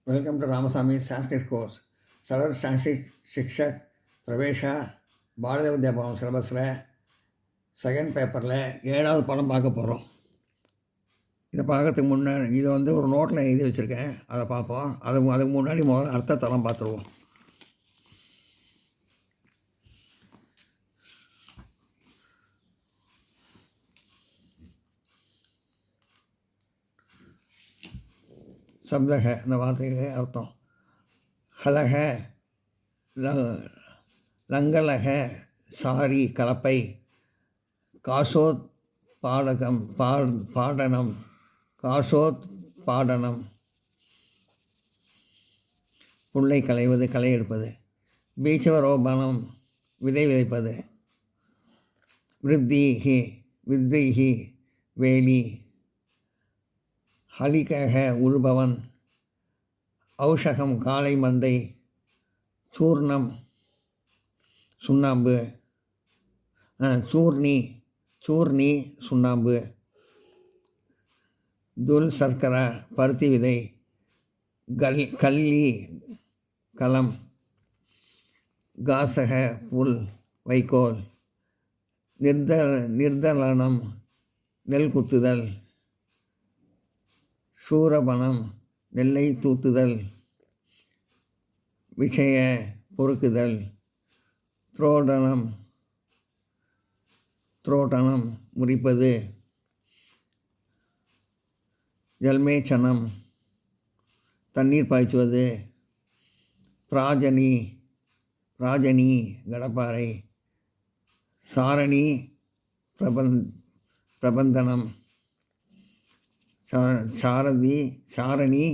Welcome to Ramasamy Sanskrit course. Salar Sanskrit Shikshak Pravesha பாரத வித்யா பவன் சிலபஸில் second பேப்பரில் 7வது படம் பார்க்க போகிறோம். இதை பார்க்கறதுக்கு முன்னாடி இதை ஒரு நோட்டில் எழுதி வச்சுருக்கேன், அதை பார்ப்போம். அதுக்கு முன்னாடி முதல்ல அர்த்தத்தெல்லாம் பார்த்துருவோம். சப்தக இந்த வார்த்தைக்கு அர்த்தம். ஹலக லங்கலக சாரி கலப்பை, காசோத் பாடகம் பாடனம் காசோத் பாடனம் புல்லை களைவது களை எடுப்பது, பீச்சவரோபணம் விதை விதைப்பது, விருத்திஹி வித்தைஹி வேலி, ஹலிகக உழுபவன், ஔஷகம் காளை மந்தை, சூர்ணம் சுண்ணாம்பு, சூர்ணி சுண்ணாம்பு, துல் சர்க்கரை பருத்தி விதை, கல்லி களம், காசக புல் வைக்கோல், நிர்தலனம் நெல் குத்துதல், சூரபணம் நெல்லை தூத்துதல், விஷய பொறுக்குதல், துரோட்டனம் முறிப்பது, ஜல்மேச்சனம் தண்ணீர் பாய்ச்சுவது, பிராஜனி கடப்பாறை, சாரணி பிரபந்தனம் சாரணி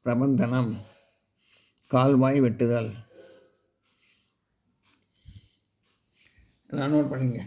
பிரபந்தனம் கால்வாய் வெட்டுதல். இதெல்லாம் நோட் பண்ணிங்க.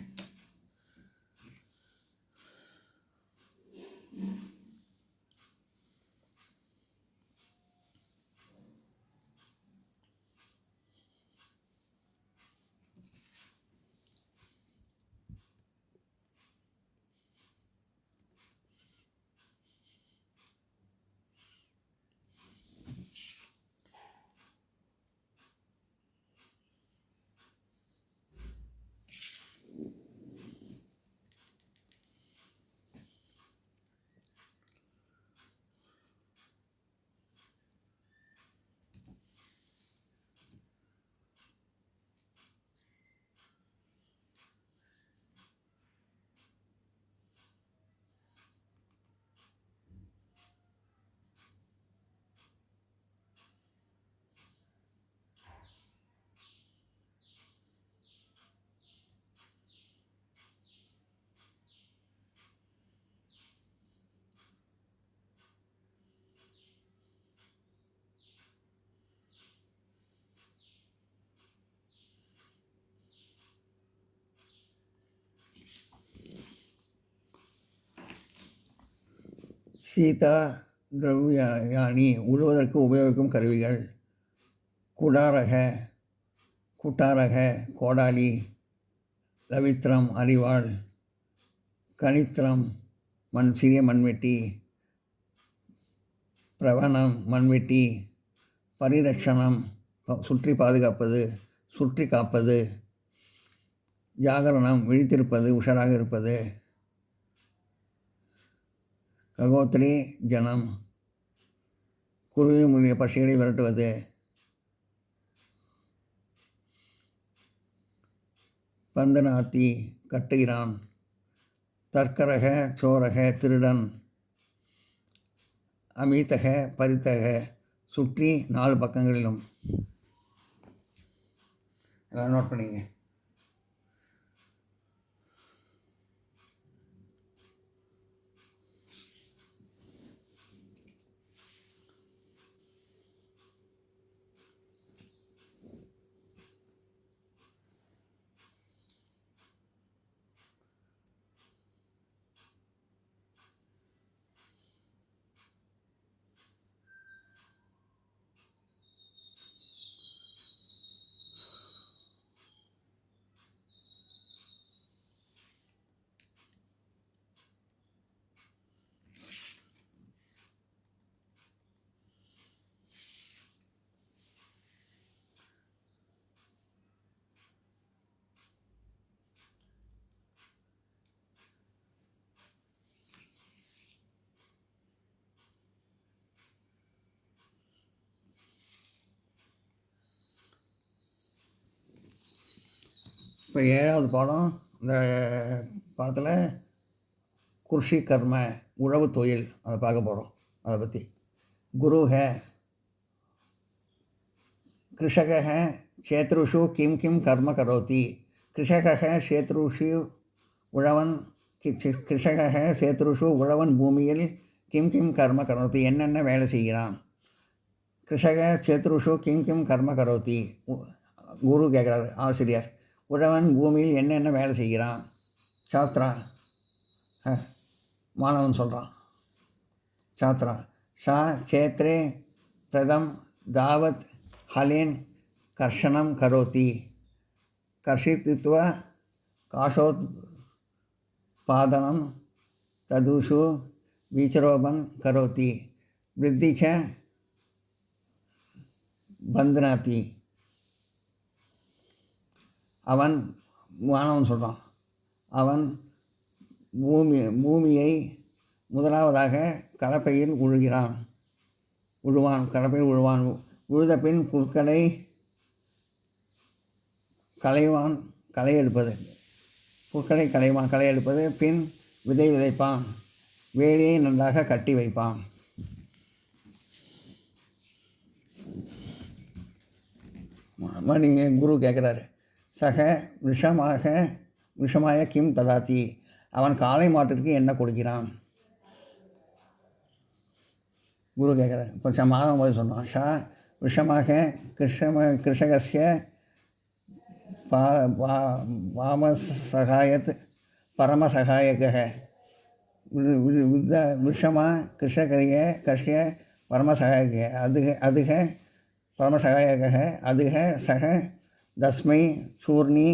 சீதா திரவியாணி உழுவதற்கு உபயோகிக்கும் கருவிகள். குட்டாரக கோடாலி, லவித்திரம் அரிவாள், கனித்திரம் சிறிய மண்வெட்டி, பிரவணம் மண்வெட்டி, பரிரட்சணம் சுற்றி பாதுகாப்பது சுற்றி காப்பது, ஜாகரணம் விழித்திருப்பது உஷாராக இருப்பது, ககோத்ரி ஜனம் குருவி முதலிய பட்சிகளை விரட்டுவது, பந்தனாத்தி கட்டுகிறான், தர்க்கரக சோரக திருடன், அமிதக பரித்தக சுற்றி 4 பக்கங்களிலும். எல்லாம் நோட் பண்ணிங்க. இப்போ 7வது பாடம். இந்த பாடத்தில் குர்ஷி கர்ம உழவு தொழில் அதை பார்க்க போகிறோம். அதை பற்றி குரு ஹே कृषक क्षेत्रुषु किं किं कर्म करोति. कृषक क्षेत्रुषु उழவன் कृषक क्षेत्रुषु உழவன் பூமியில் கிம் கிம் கர்ம கரோதி என்னென்ன வேலை செய்கிறான். कृषक क्षेत्रुषु किं किं कर्म करोति. குரு கேட்குறாரு, ஆசிரியர். உழவன் பூமியில் என்னென்ன வேலை செய்கிறான். சாத்ரா மாணவன் சொல்கிறான். சாத்ரா ஷா क्षेत्रे प्रदम दावत हलेन कर्षणं करोति. कर्षित्वा काशोत्पादनं तदुषु बीजरोपणं करोति. वृद्धि च बन्धनाति. அவன் மாணவன் சொல்கிறான், அவன் பூமியை முதலாவதாக கலப்பையில் கலப்பையில் உழுவான். உழுத பின் புற்களை களை எடுப்பது. பின் விதை விதைப்பான். வேலியை நன்றாக கட்டி வைப்பான். குரு கேட்குறாரு, சக விஷமாய கிம் ததாதி. அவன் காளை மாட்டிற்கு என்ன கொடுக்கிறான். குரு கேட்குறாரு. இப்போ மாதம் போது சொன்னான். ஷா விஷமாக கிருஷகஸ்ய வாமசகாயத் பரமசகாயக. விஷமா கிருஷகரிய கஷ்ய பரமசகாயக அதுக பரமசகாயக அதுக சக தஸ்மை சூர்ணி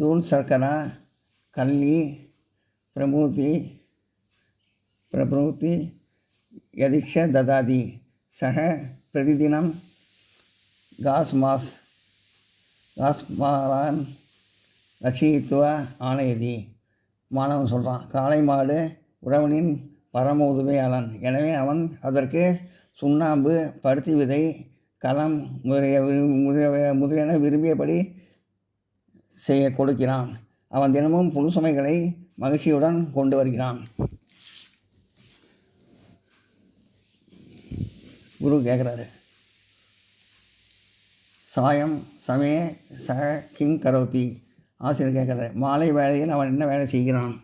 தூள் சர்க்கரா கல்லி பிரபூதி यदिक्ष ददाति. सह प्रतिदिनं गास्मारान् रक्षयित्वा आनयति. மாணவன் சொல்கிறான், காளை மாடு உழவனின் பரம உதவியாளன். எனவே அவன் அதற்கு சுண்ணாம்பு, பருத்தி விதை, களம் முதலியன விரும்பியபடி கொடுக்கிறான். அவன் தினமும் புல் சுமைகளை மகிழ்ச்சியுடன் கொண்டு வருகிறான். குரு கேட்குறாரு, சாயம் சமய சக கிங் கரோத்தி. ஆசிரியர் கேட்குறாரு, மாலை வேளையில் அவன் என்ன வேலை செய்கிறான்.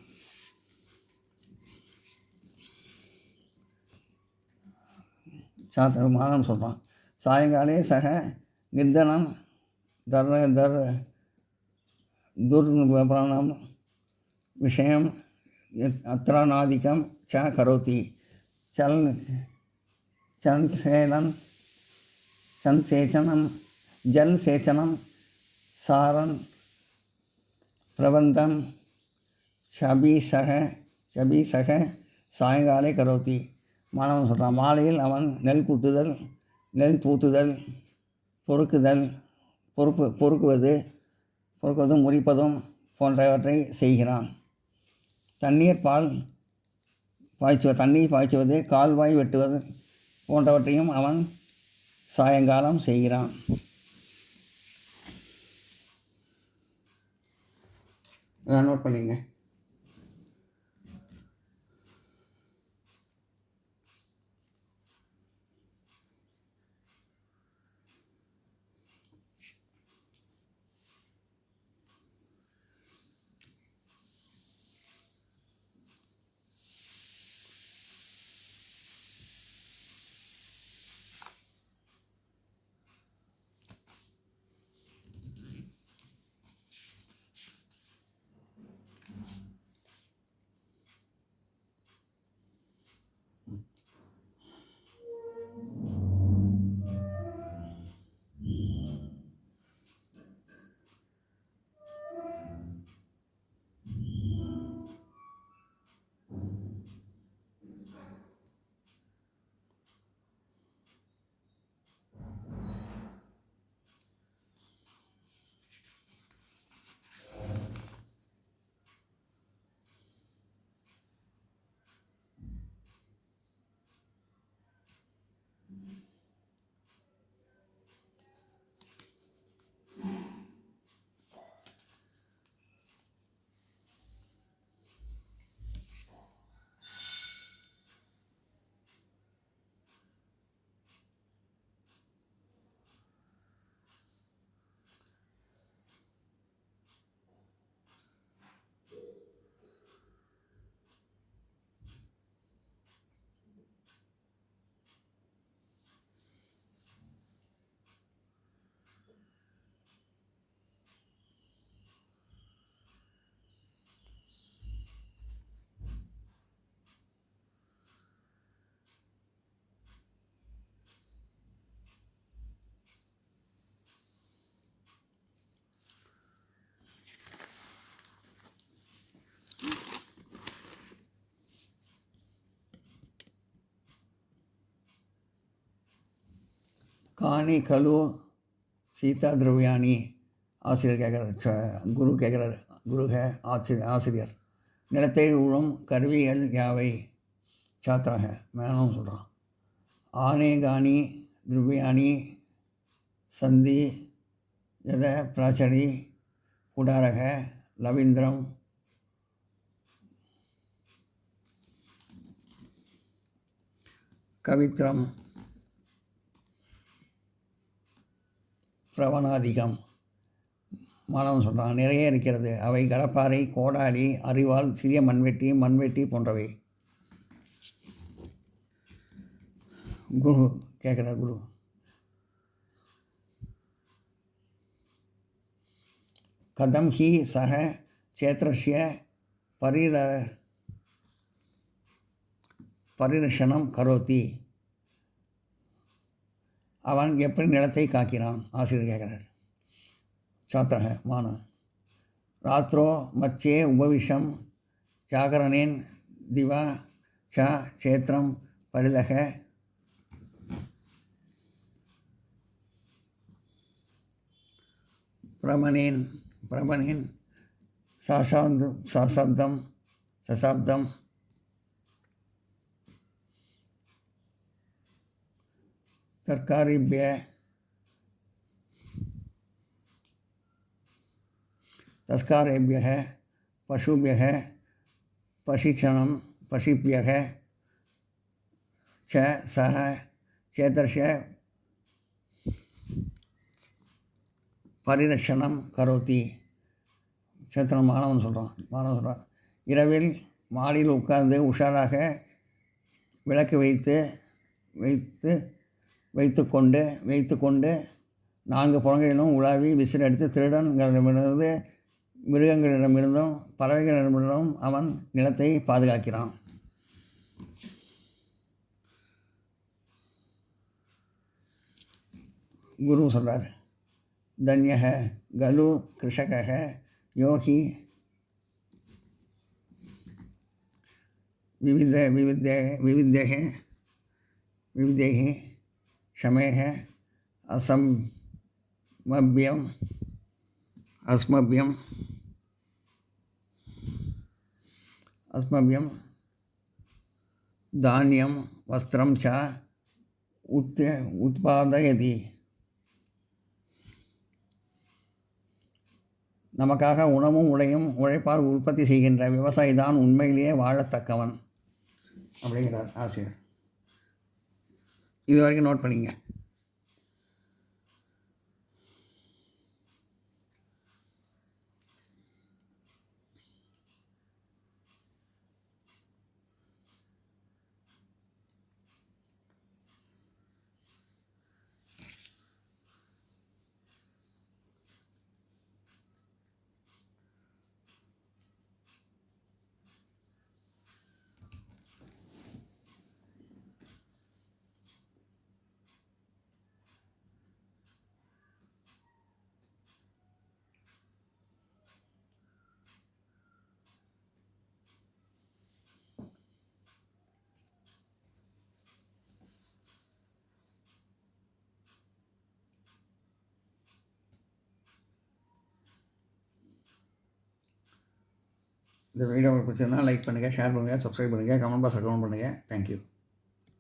சாத்திர மாதம் சொல்கிறான், சாயங்காலே சக நிர்தனம் துர்பிரணம் விஷயம் அத்ராநாதிக்கம் ச கரோத்தி. ஜல் சேச்சனம் சாரன் பிரபந்தம் சபீசக சாயங்காலை கரோத்தி. மாணவன் சொல்கிறான், மாலையில் அவன் நெல் தூத்துதல், பொறுக்குவதும் முறிப்பதும் போன்றவற்றை செய்கிறான். தண்ணீர் பாய்ச்சுவது, கால்வாய் வெட்டுவது போன்றவற்றையும் அவன் சாயங்காலம் செய்கிறான். நோட் பண்ணிங்க. காணி கலு சீதா திரவியானி. ஆசிரியர் கேட்குறார், குரு கேட்குறாரு, ஆசிரியர் நிலத்தை உழும் கருவிகள் யாவை? சாத்திராக மேனும் சொல்கிறான். ஆனே காணி திரவியானி சந்தி யத பிராச்சரி குடாரக லவீந்திரம் கவித்ரம் பிரவணாதிகம். மாணவன் சொல்கிறான், நிறைய இருக்கிறது. அவை கடப்பாறை, கோடாலி, அரிவாள், சிறிய மண்வெட்டி போன்றவை. குரு கேட்குறார், குரு கதம் ஹி சக சேத்திரஸ்ய பரிரஷணம் கரோதி. அவன் எப்படி நிலத்தை காக்கிறான்? ஆசிரியர் கேட்குறார். சாத்திரக மாணவன், ராத்திரோ மச்சே உபவிஷம் ஜாகரணேன் திவா ச சேத்திரம் பரிதக பிரமணேன் சசாப்தம் தஸ்காரேபியः பசுபியः பசிபியः ச சஹ சேதர்ஷ பரிரஷணம் கரோதி. சேத்திரம் மாணவன் சொல்கிறான், இரவில் மாடியில் உட்கார்ந்து உஷாராக விளக்கு வைத்து கொண்டு 4 புறங்களிலும் உலாவி விசில் அடித்து திருடன்களிடமிருந்து, மிருகங்களிடமிருந்தும், பறவைகளிடமிருந்தும் அவன் நிலத்தை பாதுகாக்கிறான். குரு சொல்கிறார், தன்யக கலு கிருஷக யோகி விவிதேஹி ஷமேஹ அஸ்மபியம் தானியம் வஸ்திரம் ச உத்பாதயதி. நமக்காக உணவும் உடையும் உழைப்பால் உற்பத்தி செய்கின்ற விவசாயி தான் உண்மையிலேயே வாழத்தக்கவன் அப்படிங்கிறார் ஆசிரியர். இது வரைக்கும் நோட் பண்ணிங்க. இந்த வீடியோ உங்களுக்கு பிடிச்சிருந்தா லைக் பண்ணுங்கள், ஷேர் பண்ணுங்கள், சப்ஸ்கிரைப் பண்ணுங்கள், கமெண்ட் பாக்ஸில் கமெண்ட் பண்ணுங்கள். தேங்க்யூ.